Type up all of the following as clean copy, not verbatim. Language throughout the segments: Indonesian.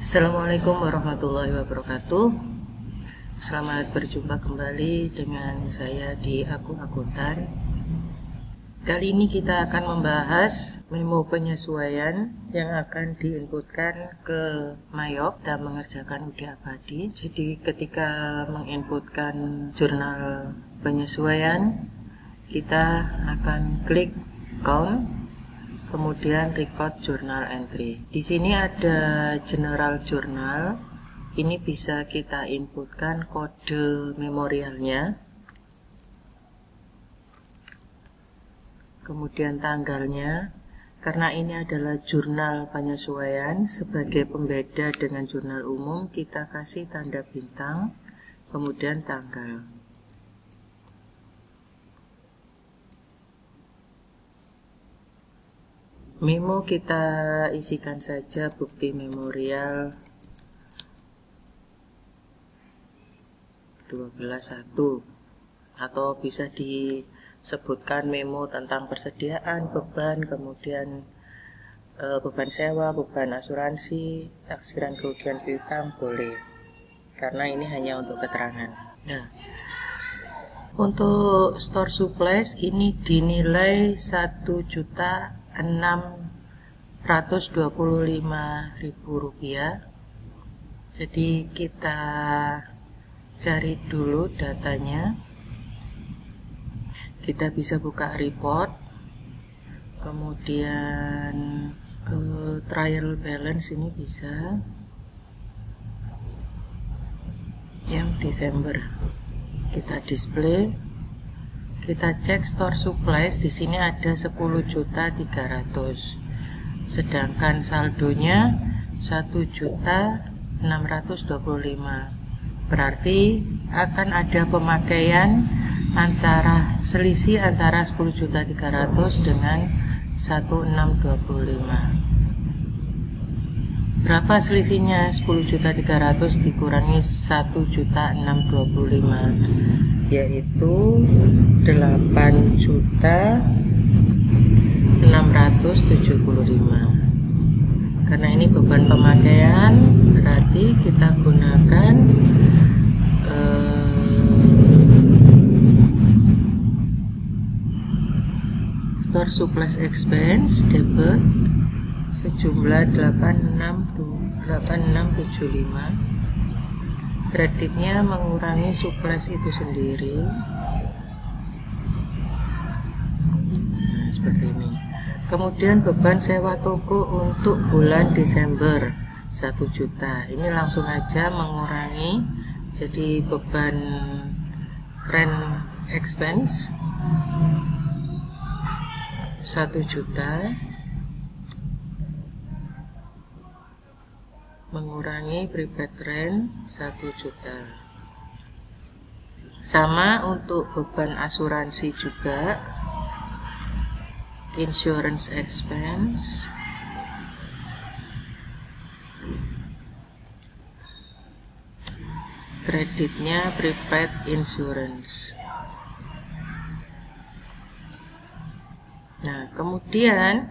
Assalamualaikum warahmatullahi wabarakatuh. Selamat berjumpa kembali dengan saya di Aku Akuntan. Kali ini kita akan membahas memo penyesuaian yang akan diinputkan ke Mayop dan mengerjakan UD Abadi. Jadi ketika menginputkan jurnal penyesuaian, kita akan klik count, kemudian record journal entry. Di sini ada general journal. Ini bisa kita inputkan kode memorialnya, kemudian tanggalnya. Karena ini adalah jurnal penyesuaian, sebagai pembeda dengan jurnal umum kita kasih tanda bintang, kemudian tanggal. Memo kita isikan saja bukti memorial 12.1, atau bisa disebutkan memo tentang persediaan, beban, kemudian beban sewa, beban asuransi, taksiran kerugian piutang boleh, karena ini hanya untuk keterangan. Nah, untuk store supplies ini dinilai Rp1.625.000. Jadi kita cari dulu datanya. Kita bisa buka report, kemudian trial balance ini bisa yang Desember. Kita display, kita cek store supplies. Di sini ada 10.300.000, sedangkan saldonya 1.625.000. Berarti akan ada pemakaian selisih antara 10.300.000 dengan 1.625.000. Berapa selisihnya? 10.300.000 dikurangi 1.625.000, yaitu 8.675.000. Karena ini beban pemakaian, berarti kita gunakan store supplies expense debit sejumlah 8675. Kreditnya mengurangi supplies itu sendiri. Nah, seperti ini. Kemudian beban sewa toko untuk bulan Desember 1 juta. Ini langsung aja mengurangi, jadi beban rent expense 1 juta mengurangi prepaid rent 1 juta. Sama untuk beban asuransi juga, insurance expense kreditnya prepaid insurance. Nah, kemudian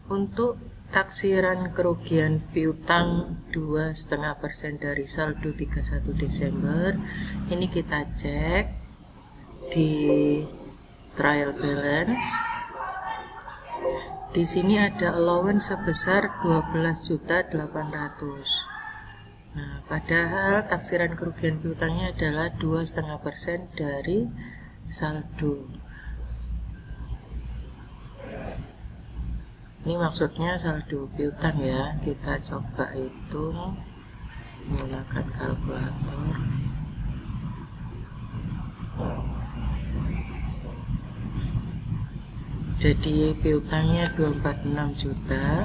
untuk taksiran kerugian piutang 2,5% dari saldo 31 Desember, ini kita cek di trial balance. Di sini ada allowance sebesar 12.800.000. Nah, padahal taksiran kerugian piutangnya adalah 2,5% dari saldo. Ini maksudnya saldo piutang ya. Kita coba hitung menggunakan kalkulator. Jadi piutangnya 246 juta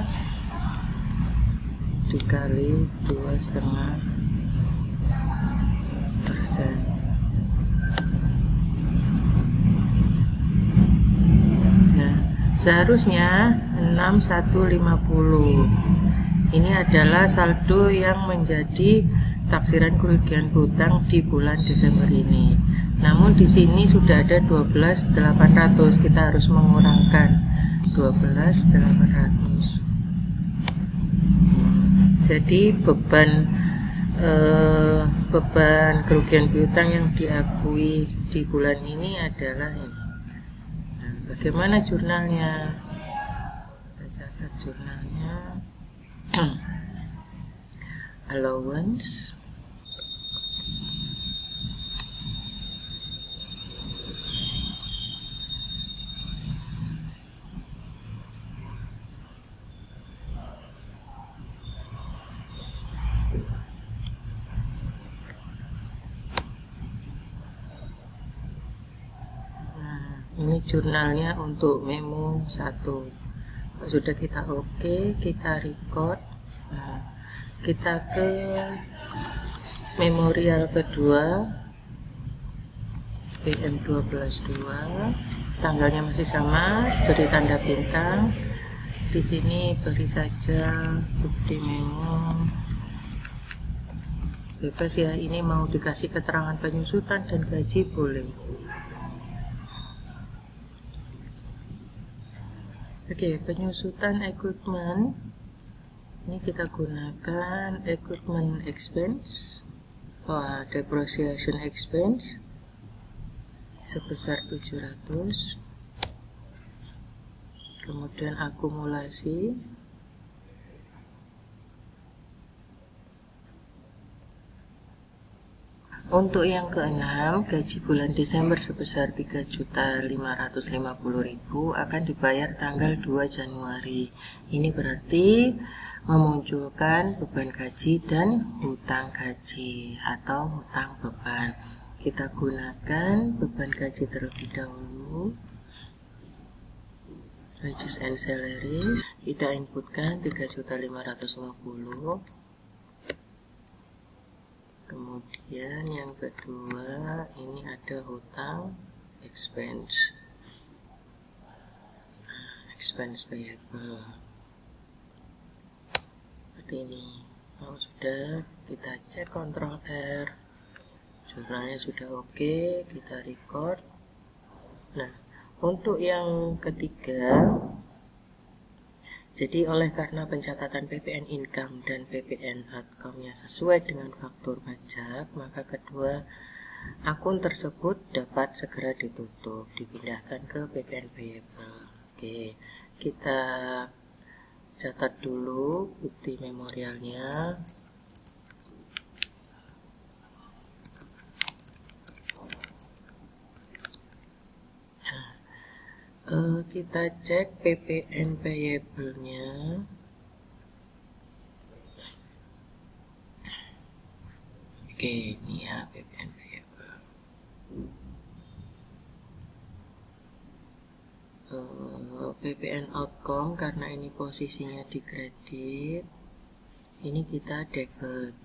dikali 2,5%. Nah, seharusnya 6150. Ini adalah saldo yang menjadi taksiran kerugian piutang di bulan Desember ini. Namun di sini sudah ada 12.800, kita harus mengurangkan 12.800. Jadi beban kerugian piutang yang diakui di bulan ini adalah ini. Nah, bagaimana jurnalnya? Kita catat jurnalnya. Allowance. Ini jurnalnya untuk memo 1. Sudah kita oke, kita record. Nah, kita ke memorial kedua, PM12.2. Tanggalnya masih sama, beri tanda bintang. Di sini beri saja bukti memo. Bebas ya, ini mau dikasih keterangan penyusutan dan gaji boleh. Oke, penyusutan equipment ini kita gunakan equipment expense, depreciation expense sebesar 700. Kemudian akumulasi. Untuk yang keenam, gaji bulan Desember sebesar 3.550.000 akan dibayar tanggal 2 Januari. Ini berarti memunculkan beban gaji dan hutang gaji atau hutang beban. Kita gunakan beban gaji terlebih dahulu. Wages and salaries. Kita inputkan 3.550.000. Kemudian yang kedua, ini ada hutang expense payable seperti ini. Kalau sudah, kita cek Ctrl R, jurnalnya sudah oke, kita record. Nah, untuk yang ketiga, jadi karena pencatatan PPN income dan PPN outcome-nya sesuai dengan faktur pajak, maka kedua akun tersebut dapat segera ditutup, dipindahkan ke PPN payable. Oke, kita catat dulu bukti memorialnya. Kita cek PPN payable-nya. Oke, ini ya PPN payable. PPN outcome karena ini posisinya di kredit, ini kita debit.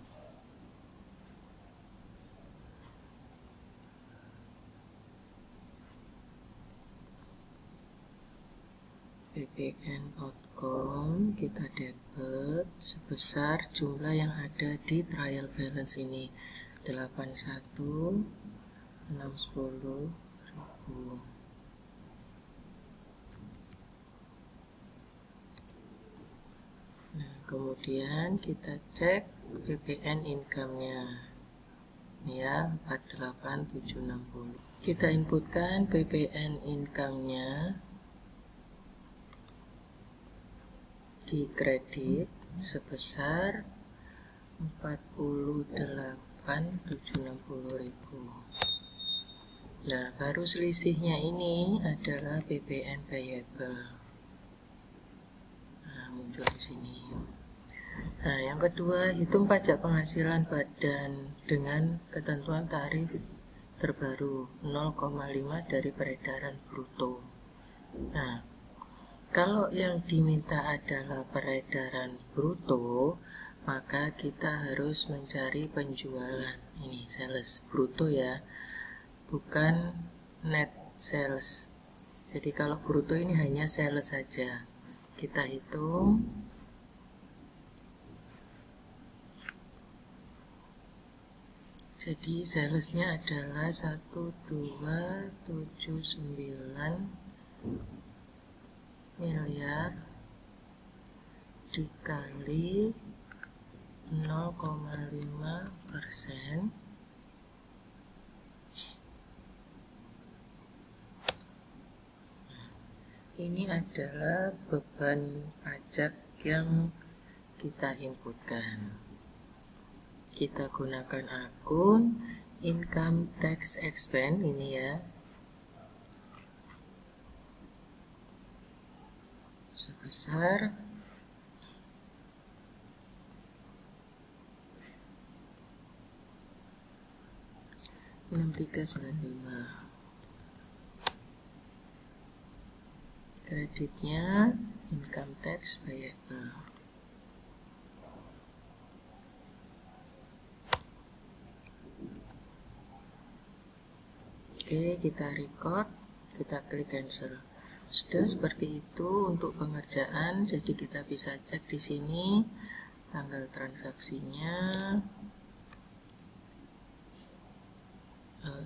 PPN outcome kita debit sebesar jumlah yang ada di trial balance ini 81 610 ribu. Nah, kemudian kita cek PPN income-nya ini ya 48760. Kita inputkan PPN income-nya di kredit sebesar 48.760.000. Nah, baru selisihnya ini adalah PPN payable. Nah, muncul di sini. Nah, yang kedua, hitung pajak penghasilan badan dengan ketentuan tarif terbaru 0,5 dari peredaran bruto. Nah, kalau yang diminta adalah peredaran bruto, maka kita harus mencari penjualan. Ini sales bruto ya, bukan net sales. Jadi kalau bruto ini hanya sales saja. Kita hitung. Jadi salesnya adalah 1279 miliar dikali 0,5%. Ini adalah beban pajak yang kita inputkan. Kita gunakan akun income tax expense ini ya, sebesar Rp6395. Kreditnya income tax payable. Oke, kita record, kita klik cancel. Sudah seperti itu untuk pengerjaan. Jadi kita bisa cek di sini tanggal transaksinya.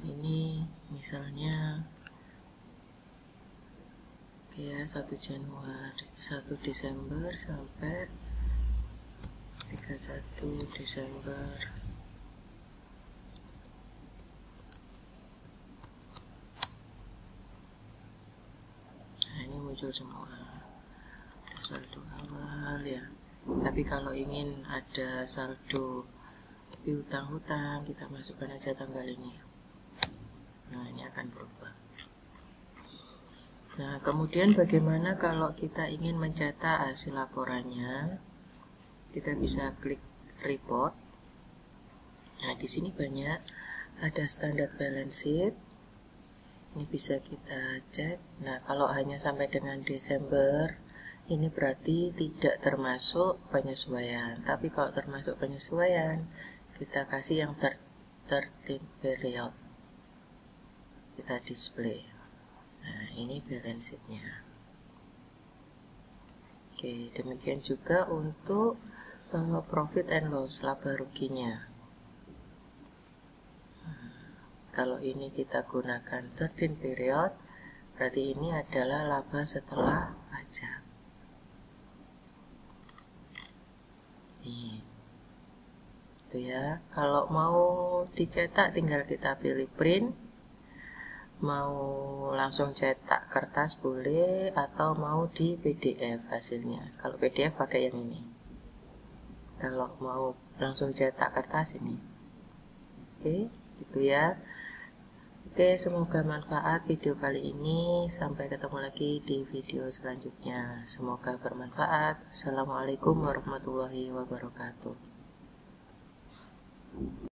Ini misalnya ya 1 Desember sampai 31 Desember. Nah, ini muncul semua saldo awal ya. Tapi kalau ingin ada saldo piutang hutang, kita masukkan aja tanggal ini. Nah, ini akan berubah. Nah, kemudian bagaimana kalau kita ingin mencetak hasil laporannya? Kita bisa klik report. Nah, di sini banyak, ada standard balance sheet. Ini bisa kita cek. Nah, kalau hanya sampai dengan Desember, ini berarti tidak termasuk penyesuaian. Tapi kalau termasuk penyesuaian, kita kasih yang 13 period. Kita display. Nah, ini balance sheet-nya. Oke, demikian juga untuk profit and loss, laba ruginya. Kalau ini kita gunakan 13 period, berarti ini adalah laba setelah pajak. Nih, itu ya. Kalau mau dicetak, tinggal kita pilih print. Mau langsung cetak kertas boleh, atau mau di PDF hasilnya. Kalau PDF pakai yang ini. Kalau mau langsung cetak kertas ini. Oke, gitu ya. Oke, semoga manfaat video kali ini. Sampai ketemu lagi di video selanjutnya. Semoga bermanfaat. Assalamualaikum warahmatullahi wabarakatuh.